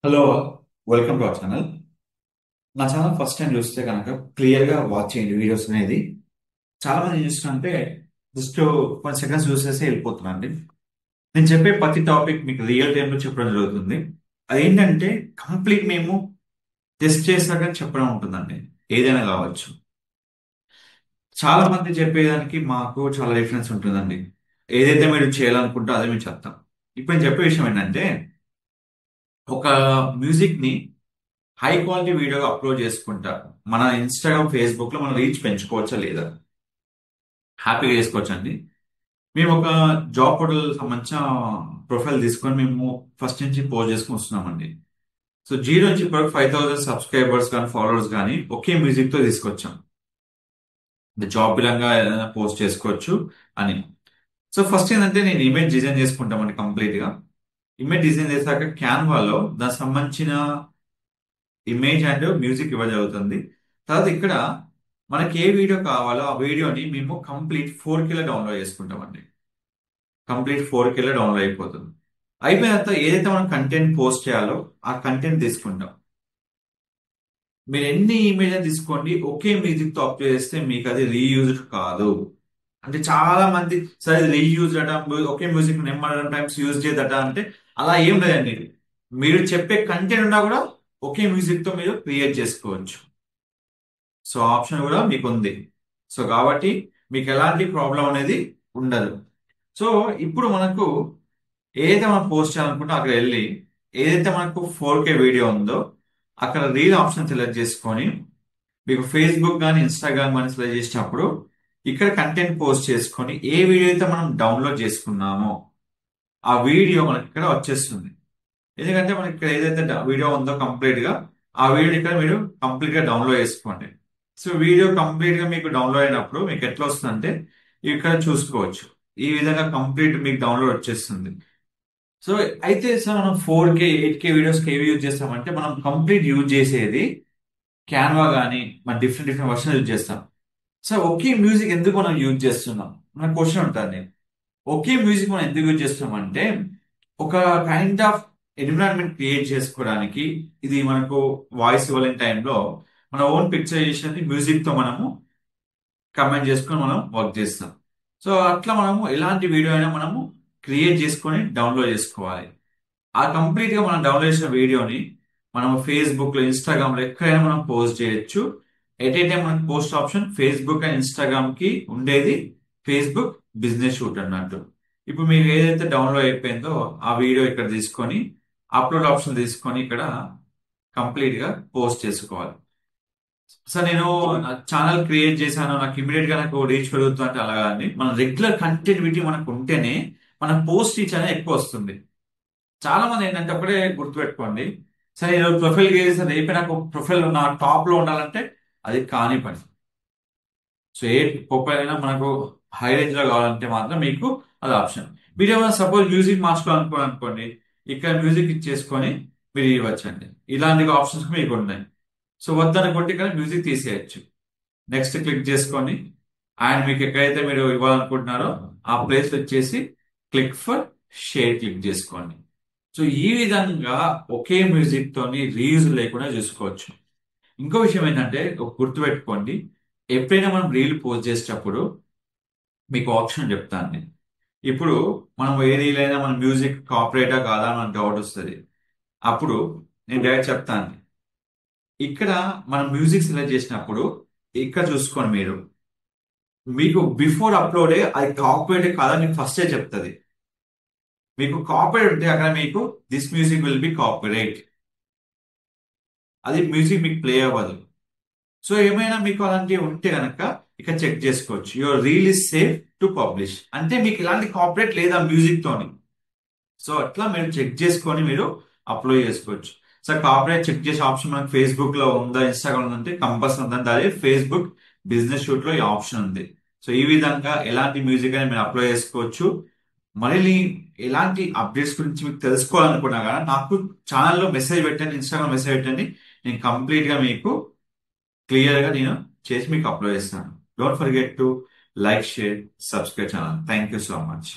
Hello, welcome to our channel. నా channel first time చూస్తే కనుక క్లియర్ గా వాచ్ చేయండి వీడియోస్ అనేది. చాలా మంది ఏం చేస్తున్నారంటే జస్ట్ కొన్ని సెకండ్స్ చూసేసి వెళ్ళిపోతున్నారండి. నేను చెప్పే ప్రతి టాపిక్ మీకు రియల్ టైంలో చెప్పడం జరుగుతుంది. అదేంటంటే కంప్లీట్ మేము టెస్ట్ చేశాక చెప్పడం ఉంటుందండి. ఏదైనా కావచ్చు. చాలా మంది చెప్పేదానికి మాకు చాలా డిఫరెన్స్ ఉంటుందండి. ఏదైతే మీరు చేయాలనుకుంటో అదే మేము చెప్తాం. ఇప్పుడు నేను చెప్పే విషయం ఏంటంటే ఒక మ్యూజిక్ ని హై క్వాలిటీ వీడియోగా అప్లోడ్ చేసుకుంటా మన ఇన్స్టాగ్రామ్ ఫేస్బుక్ లో మనం రీచ్ పెంచుకోవచ్చా లేదా? హ్యాపీగా చేసుకోవచ్చు అండి. మేము ఒక జాబ్ పోర్టల్ సంబంధించిన ప్రొఫైల్ తీసుకొని మేము ఫస్ట్ నుంచి పోస్ట్ చేసుకుని వస్తున్నామండి. సో జీరో నుంచి ఇప్పుడు 5,000 సబ్స్క్రైబర్స్ కానీ ఫాలోవర్స్ కానీ ఒకే మ్యూజిక్ తో తీసుకొచ్చాం. జాబ్ పరంగా ఏదైనా పోస్ట్ చేసుకోవచ్చు అని. సో ఫస్ట్ ఏంటంటే నేను ఇమేజ్ డిజైన్ చేసుకుంటామండి కంప్లీట్ గా. ఇమేజ్ డిజైన్ చేశాక క్యాన్వాలో దానికి సంబంధించిన ఇమేజ్ అండ్ మ్యూజిక్ ఇవ్వడం జరుగుతుంది. తర్వాత ఇక్కడ మనకి ఏ వీడియో కావాలో ఆ వీడియోని మేము కంప్లీట్ 4Kలో డౌన్లోడ్ చేసుకుంటామండి. కంప్లీట్ 4Kలో డౌన్లోడ్ అయిపోతుంది. అయిపోయిన తర్వాత ఏదైతే మనం కంటెంట్ పోస్ట్ చేయాలో ఆ కంటెంట్ తీసుకుంటాం. మీరు ఎన్ని ఇమేజ్ తీసుకోండి, ఒకే మ్యూజిక్ తో అప్లోడ్ చేస్తే మీకు అది రీయూజ్డ్ కాదు. అంటే చాలా మంది సరే రీయూజ్ అట, ఒకే మ్యూజిక్ నెంబర్ టైమ్స్ యూజ్ చేయదట అంటే అలా ఏం లేదండి. మీరు చెప్పే కంటెంట్ ఉన్నా కూడా ఒకే మ్యూజిక్ తో మీరు క్రియేట్ చేసుకోవచ్చు. సో ఆప్షన్ కూడా మీకు ఉంది. సో కాబట్టి మీకు ఎలాంటి ప్రాబ్లం అనేది ఉండదు. సో ఇప్పుడు మనకు ఏదైతే మనం పోస్ట్ చేయాలనుకుంటే అక్కడ వెళ్ళి ఏదైతే మనకు 4K వీడియో ఉందో అక్కడ రీల్ ఆప్షన్ సెలెక్ట్ చేసుకొని మీకు ఫేస్బుక్ కానీ ఇన్స్టాగ్రామ్ కానీ సెలెక్ట్ చేసినప్పుడు ఇక్కడ కంటెంట్ పోస్ట్ చేసుకొని ఏ వీడియో అయితే మనం డౌన్లోడ్ చేసుకున్నామో ఆ వీడియో మనకి ఇక్కడ వచ్చేస్తుంది. ఎందుకంటే మనకి ఇక్కడ ఏదైతే వీడియో ఉందో కంప్లీట్ గా ఆ వీడియో ఇక్కడ మీరు కంప్లీట్ గా డౌన్లోడ్ చేసుకోండి. సో వీడియో కంప్లీట్ గా మీకు డౌన్లోడ్ అయినప్పుడు మీకు ఎట్లా వస్తుందంటే ఇక్కడ చూసుకోవచ్చు. ఈ విధంగా కంప్లీట్ మీకు డౌన్లోడ్ వచ్చేస్తుంది. సో అయితే సార్ మనం 4K 8K వీడియోస్ ఏవి యూజ్ చేస్తామంటే మనం కంప్లీట్ యూజ్ చేసేది క్యాన్వా కానీ మన డిఫరెంట్ డిఫరెంట్ వర్షన్ యూజ్ చేస్తాం. సార్ ఒకే మ్యూజిక్ ఎందుకు మనం యూజ్ చేస్తున్నాం మన క్వశ్చన్ ఉంటుంది. ఒకే మ్యూజిక్ మనం ఎందుకు యూజ్ చేస్తున్నాం అంటే ఒక కైండ్ ఆఫ్ ఎన్విరాన్మెంట్ క్రియేట్ చేసుకోవడానికి. ఇది మనకు వాయిస్ ఇవ్వలేని టైంలో మన ఓన్ పిక్చరైజేషన్ మ్యూజిక్ తో మనము కమెంట్ చేసుకొని మనం వర్క్ చేస్తాం. సో అట్లా మనము ఎలాంటి వీడియో అయినా మనము క్రియేట్ చేసుకొని డౌన్లోడ్ చేసుకోవాలి. ఆ కంప్లీట్ గా మనం డౌన్లోడ్ చేసిన వీడియోని మనం ఫేస్బుక్ లో ఇన్స్టాగ్రామ్ లో ఎక్కడైనా మనం పోస్ట్ చేయొచ్చు. ఎట్ ఏ టైం మనకి post option Facebook and Instagram కి ఉండేది ఫేస్బుక్ బిజినెస్ షూట్ అన్నట్టు. ఇప్పుడు మీకు ఏదైతే డౌన్లోడ్ అయిపోయిందో ఆ వీడియో ఇక్కడ తీసుకొని అప్లోడ్ ఆప్షన్ తీసుకొని ఇక్కడ కంప్లీట్ గా పోస్ట్ చేసుకోవాలి. సార్ నేను ఛానల్ క్రియేట్ చేశాను, నాకు ఇమీడియట్ గా నాకు రీచ్ పెరుగుతుంది అంటే అలాగా అండి. మన రెగ్యులర్ కంటిన్యూటీ మనకు ఉంటేనే మన పోస్ట్ రీచ్ అనేది ఎక్కువ వస్తుంది. చాలా మంది ఏంటంటే ఒకటే గుర్తుపెట్టుకోండి. సరే ఈరోజు ప్రొఫైల్ చేసి రేపే నాకు ప్రొఫైల్ నా టాప్ లో ఉండాలంటే అది కాని పని. సో ఏ ప్రొఫైల్ అయినా మనకు హై రేంజ్ లో కావాలంటే మాత్రం మీకు అది ఆప్షన్. మీరు ఏమైనా సపోజ్ మ్యూజిక్ మార్చుకోవాలనుకోండి, ఇక్కడ మ్యూజిక్ ఇచ్చేసుకొని మీరు ఇవ్వచ్చండి. ఇలాంటి ఆప్షన్స్ మీకు ఉన్నాయి. సో వద్దనుకుంటే ఇక్కడ మ్యూజిక్ తీసేయచ్చు. నెక్స్ట్ క్లిక్ చేసుకొని అండ్ మీకు ఎక్కడైతే మీరు ఇవ్వాలనుకుంటున్నారో ఆ ప్లేస్ వచ్చేసి క్లిక్ ఫర్ షేర్ క్లిక్ చేసుకోండి. సో ఈ విధంగా ఒకే మ్యూజిక్ తోని రీయూజ్ లేకుండా చూసుకోవచ్చు. ఇంకో విషయం ఏంటంటే ఒక గుర్తుపెట్టుకోండి, ఎప్పుడైనా మనం రీల్ పోస్ట్ చేసేటప్పుడు మీకు ఆప్షన్ చెప్తాను నేను. ఇప్పుడు మనం ఏ రీల్ అయినా మన మ్యూజిక్ కాపరేటా కాదా అని డౌట్ వస్తుంది. అప్పుడు నేను డైరెక్ట్ చెప్తాను. ఇక్కడ మనం మ్యూజిక్ సెలెక్ట్ చేసినప్పుడు ఇక్కడ చూసుకోండి మీరు, మీకు బిఫోర్ అప్లోడే అది కాపరేట్ కాదా మీకు ఫస్టే చెప్తుంది. మీకు కాపరేట్ ఉంటే అక్కడ మీకు this music will be copyright, అది మ్యూజిక్ మీకు ప్లే అవ్వదు. సో ఏమైనా మీకు అలాంటివి ఉంటే కనుక ఇక్కడ చెక్ చేసుకోవచ్చు. Your reel is safe to publish అంటే మీకు ఇలాంటి కాపరేట్ లేదా మ్యూజిక్ తోని. సో అట్లా మీరు చెక్ చేసుకొని మీరు అప్లోడ్ చేసుకోవచ్చు. సో కాపరేట్ చెక్ చేసే ఆప్షన్ మనకి ఫేస్బుక్ లో ఉందా, ఇన్స్టాగ్రామ్ ఉందంటే కంపల్సరీ ఉందంటే అదే ఫేస్బుక్ బిజినెస్ షూట్ లో ఈ ఆప్షన్ ఉంది. సో ఈ విధంగా ఎలాంటి మ్యూజిక్ అయినా మీరు అప్లోడ్ చేసుకోవచ్చు. మళ్ళీ ఎలాంటి అప్డేట్స్ గురించి మీకు తెలుసుకోవాలనుకున్నా కానీ నాకు ఛానల్లో మెసేజ్ పెట్టండి, ఇన్స్టాగ్రామ్ మెసేజ్ పెట్టండి. నేను కంప్లీట్ గా మీకు క్లియర్ గా నేను చేసి మీకు అప్లోడ్ చేస్తాను. Don't forget to like, share, subscribe channel. Thank you so much.